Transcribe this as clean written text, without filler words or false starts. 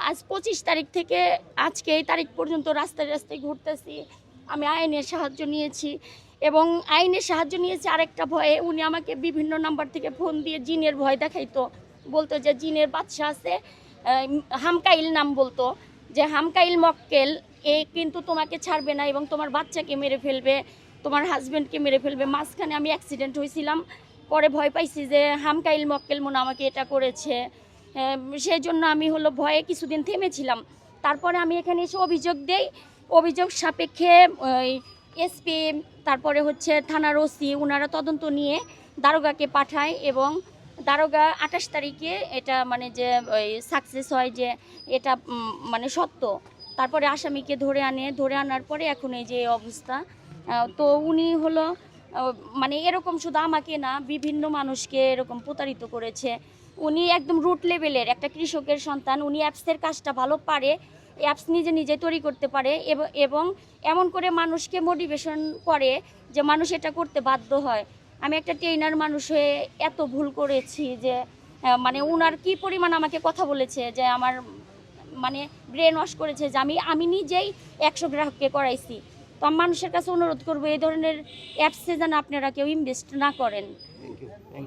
আজ 25 তারিখ থেকে আজকে এই তারিখ পর্যন্ত রাস্তায় রাস্তায় ঘুরতেছি। আমি আইনের সাহায্য নিয়েছি এবং আইনের সাহায্য নিয়েছি আরেকটা ভয়ে। উনি আমাকে বিভিন্ন নাম্বার থেকে ফোন দিয়ে জিনের ভয় দেখাইতো, বলতো যে জিনের বাদশা আছে, হামকাইল নাম বলতো, যে হামকাইল মক্কেল এ কিন্তু তোমাকে ছাড়বে না এবং তোমার বাচ্চাকে মেরে ফেলবে, তোমার হাজব্যান্ডকে মেরে ফেলবে। মাঝখানে আমি অ্যাক্সিডেন্ট হয়েছিলাম, পরে ভয় পাইছি যে হামকাইল মক্কেল মনে আমাকে এটা করেছে। সেই জন্য আমি ভয়ে কিছুদিন থেমেছিলাম। তারপরে আমি এখানে এসে অভিযোগ দেই। অভিযোগ সাপেক্ষে এসপি, তারপরে থানার ওসি, ওনারা তদন্ত নিয়ে দারোগাকে পাঠায় এবং দারোগা 28 তারিখে এটা যে ওই সাকসেস হয় যে এটা সত্য। তারপরে আসামিকে ধরে আনার পরে এখন এই যে অবস্থা। তো উনি এরকম শুধু আমাকে না, বিভিন্ন মানুষকে এরকম প্রতারিত করেছে। উনি একদম রুট লেভেলের একটা কৃষকের সন্তান। উনি অ্যাপসের কাজটা ভালো পারে, অ্যাপস নিজে নিজে তৈরি করতে পারে এবং এমন করে মানুষকে মোটিভেশন করে যে মানুষ এটা করতে বাধ্য হয়। আমি একটা ট্রেনার মানুষ হয়ে এত ভুল করেছি যে উনার কি পরিমাণ আমাকে কথা বলেছে, যে আমার ব্রেন ওয়াশ করেছে, যে আমি নিজেই 100 গ্রাহককে করাইছি। তো আমি মানুষের কাছে অনুরোধ করবো এই ধরনের অ্যাপসে যেন আপনারা কেউ ইনভেস্ট না করেন।